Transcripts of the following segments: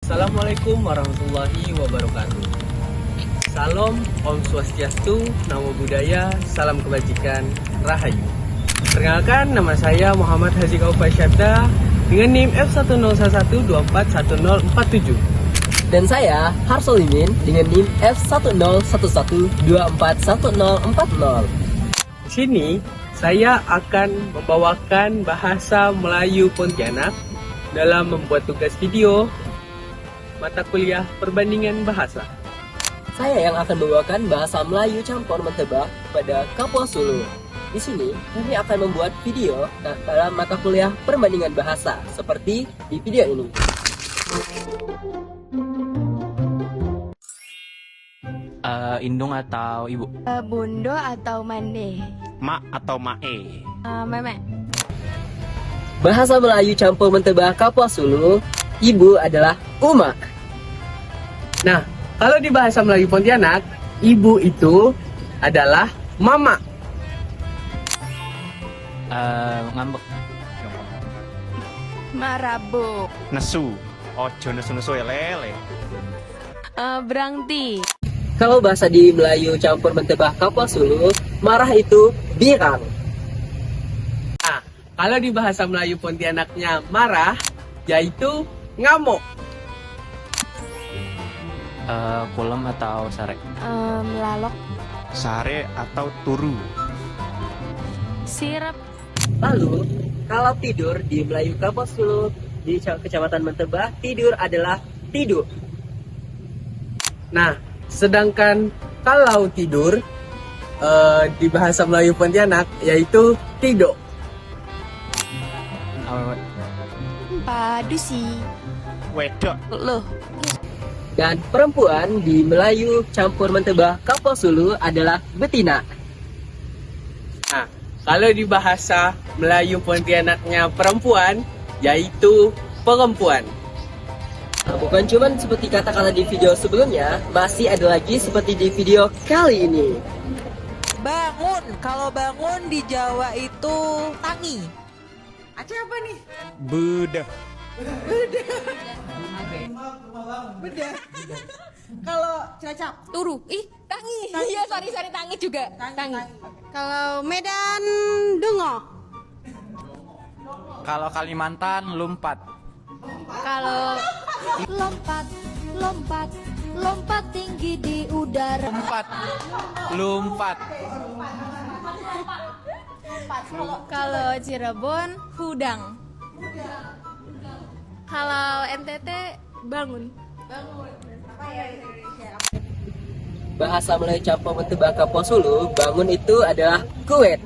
Assalamualaikum warahmatullahi wabarakatuh. Salam, Om Swastiastu, Namo Buddhaya, salam kebajikan, Rahayu. Perkenalkan, nama saya Muhammad Haji Kaupai Syabda dengan NIM F1011241047. Dan saya Harsolimin dengan NIM F1011241040. Di sini saya akan membawakan bahasa Melayu Pontianak dalam membuat tugas video mata kuliah perbandingan bahasa. Saya yang akan membawakan bahasa Melayu campur mentebak pada Kapua Sulu. Di sini kami akan membuat video dalam mata kuliah perbandingan bahasa seperti di video ini. Indung atau ibu? Bundo atau mande? Mak atau mae? Meme. Bahasa Melayu campur mentebak Kapua Sulu, ibu adalah Uma. Nah, kalau di bahasa Melayu Pontianak, ibu itu adalah mama. Ngambek. Marabuk. Nesu. Ojo nesu-nesu ya lele. Berangti. Kalau bahasa di Melayu campur mentebak Kapua Sulu, marah itu birang. Nah, kalau di bahasa Melayu Pontianaknya marah, yaitu ngamuk. Kulem atau sare? Melalok. Sare atau turu? Sirap. Lalu, kalau tidur di Melayu Kapua Sulu di Kecamatan Mentebak, tidur adalah tidur. Nah, sedangkan kalau tidur di bahasa Melayu Pontianak yaitu tido. Padu sih. Wedok. Loh. Dan perempuan di Melayu campur mentebak Kapua Sulu adalah betina. Nah, kalau di bahasa Melayu Pontianaknya perempuan yaitu perempuan. Nah, bukan cuma seperti kata-kata di video sebelumnya, masih ada lagi seperti di video kali ini. Bangun, kalau bangun di Jawa itu tangi. Aceh apa nih? Budah. Beda. Kalau Cilacap, Turu. Ih, tangi. Iya, sorry tangi juga. Tangi. kalau Medan Dungo, Kalau Kalimantan lumpat. Kalau lompat tinggi di udara. Lumpat. kalau Cirebon hudang. Kalau NTT bangun. Bahasa Melayu campur mentebak Kapua Sulu, bangun itu adalah kuet.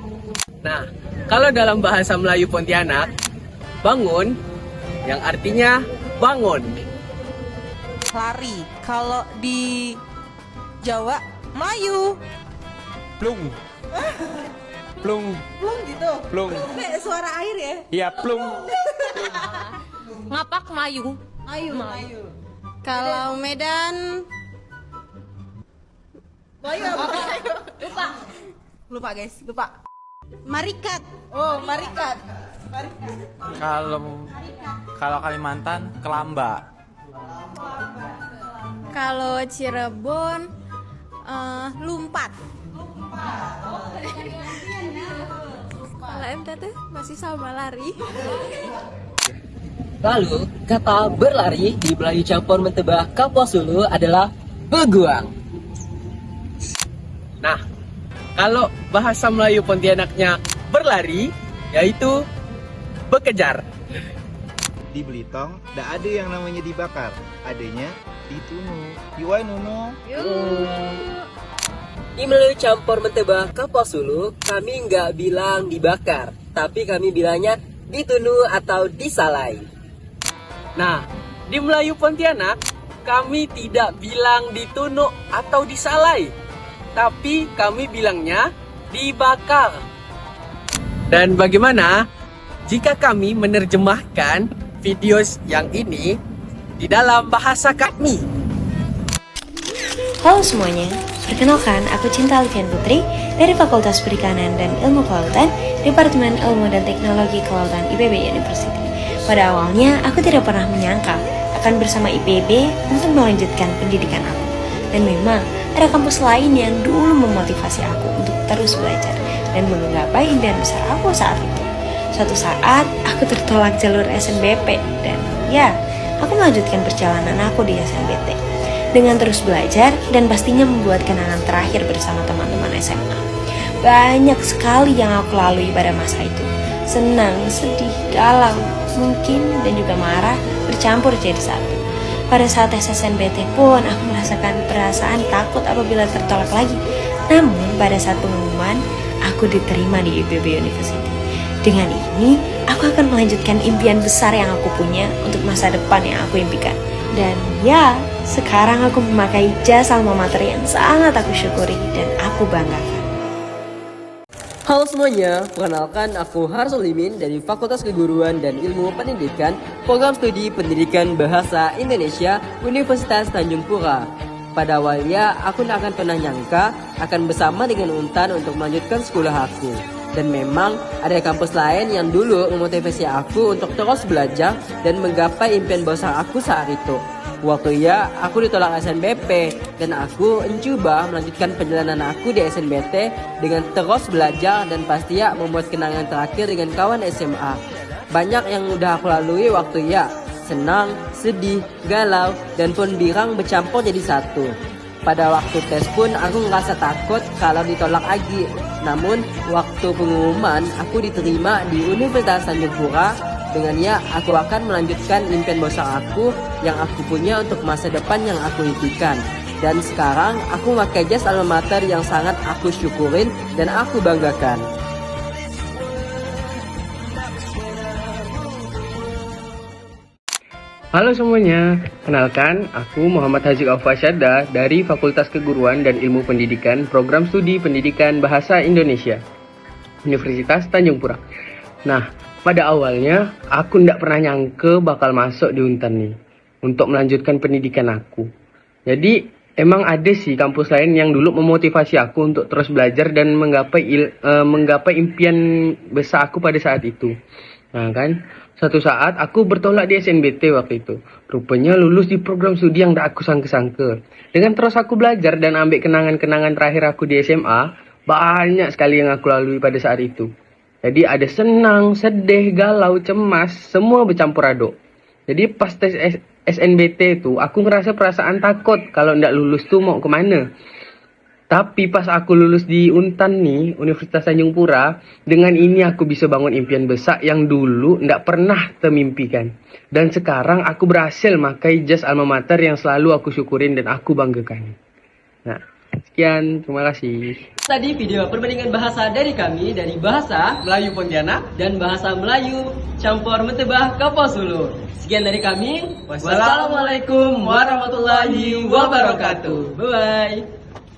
Nah, kalau dalam bahasa Melayu Pontianak, bangun yang artinya bangun. lari. Kalau di Jawa Melayu, Plung. Plung. plung gitu. Plung. Kayak suara air ya. Iya, plung. Ngapak Melayu. Melayu. Kalau Medan Melayu apa? Lupa guys, lupa. Marikat. Oh, marikat. Kalau Kalimantan kelamba. Kalau Cirebon lumpat. Kalau NTT masih sama lari. Lalu, kata berlari di Melayu campur mentebak Kapua Sulu adalah beguang. Nah, kalau bahasa Melayu Pontianaknya berlari yaitu bekejar. Di Belitung, tidak ada yang namanya dibakar, adanya ditunu. Yuai nunu. Di Melayu campur mentebak Kapua Sulu, kami nggak bilang dibakar, tapi kami bilangnya ditunu atau disalai. Nah, di Melayu Pontianak kami tidak bilang ditunuk atau disalai, tapi kami bilangnya dibakar. Dan bagaimana jika kami menerjemahkan video yang ini di dalam bahasa kami? Halo semuanya, perkenalkan aku Cinta Alfian Putri dari Fakultas Perikanan dan Ilmu Kelautan, Departemen Ilmu dan Teknologi Kelautan IPB University. Pada awalnya, aku tidak pernah menyangka memutuskan bersama IPB untuk melanjutkan pendidikan aku. Dan memang ada kampus lain yang dulu memotivasi aku untuk terus belajar dan menggapai impian besar aku saat itu. Suatu saat aku tertolak jalur SNBP dan ya, aku melanjutkan perjalanan aku di SNBT dengan terus belajar dan pastinya membuat kenangan terakhir bersama teman-teman SMA. Banyak sekali yang aku lalui pada masa itu. Senang, sedih, galau, mungkin dan juga marah bercampur jadi satu. Pada saat SNBT pun aku merasakan perasaan takut apabila tertolak lagi. Namun pada saat pengumuman, aku diterima di IPB University. Dengan ini, aku akan melanjutkan impian besar yang aku punya untuk masa depan yang aku impikan. Dan ya, sekarang aku memakai jas alma mater yang sangat aku syukuri dan aku banggakan. Halo semuanya, perkenalkan aku Harsul Limin dari Fakultas Keguruan dan Ilmu Pendidikan, Program Studi Pendidikan Bahasa Indonesia, Universitas Tanjung Pura. Pada awalnya, aku tak akan pernah nyangka akan bersama dengan Untan untuk melanjutkan sekolah aku. Dan memang ada kampus lain yang dulu memotivasi aku untuk terus belajar dan menggapai impian besar aku saat itu. Waktu ya, aku ditolak SNBP dan aku mencoba melanjutkan perjalanan aku di SNBT dengan terus belajar dan pasti ya membuat kenangan terakhir dengan kawan SMA. Banyak yang udah aku lalui waktu ya, senang, sedih, galau, dan pun birang bercampur jadi satu. Pada waktu tes pun aku ngerasa takut kalau ditolak lagi. Namun waktu pengumuman aku diterima di Universitas Tanjung Pura. Dengannya aku akan melanjutkan impian besar aku yang aku punya untuk masa depan yang aku impikan. Dan sekarang aku memakai jas alma mater yang sangat aku syukurin dan aku banggakan. Halo semuanya, kenalkan aku Muhammad Hazik Alfasyada dari Fakultas Keguruan dan Ilmu Pendidikan Program Studi Pendidikan Bahasa Indonesia Universitas Tanjung Pura. Nah, pada awalnya aku tidak pernah nyangka bakal masuk di Untan nih untuk melanjutkan pendidikan aku. Jadi emang ada sih kampus lain yang dulu memotivasi aku untuk terus belajar dan menggapai impian besar aku pada saat itu. Nah kan, suatu saat aku bertolak di SNBT waktu itu. Rupanya lulus di program studi yang tak aku sangka-sangka. Dengan terus aku belajar dan ambil kenangan-kenangan terakhir aku di SMA, banyak sekali yang aku lalui pada saat itu. Jadi ada senang, sedih, galau, cemas, semua bercampur aduk. Jadi pas tes SNBT itu, aku ngerasa perasaan takut kalau ndak lulus tuh mau kemana. Tapi pas aku lulus di Untan nih, Universitas Tanjung Pura, dengan ini aku bisa bangun impian besar yang dulu ndak pernah termimpikan. Dan sekarang aku berhasil pakai jas alma mater yang selalu aku syukurin dan aku banggakan. Nah, sekian, terima kasih. Tadi video perbandingan bahasa dari kami, dari bahasa Melayu Pontianak. dan bahasa Melayu campur Mentebah Kapal Sulu. Sekian dari kami. Wassalamualaikum warahmatullahi wabarakatuh. Bye-bye.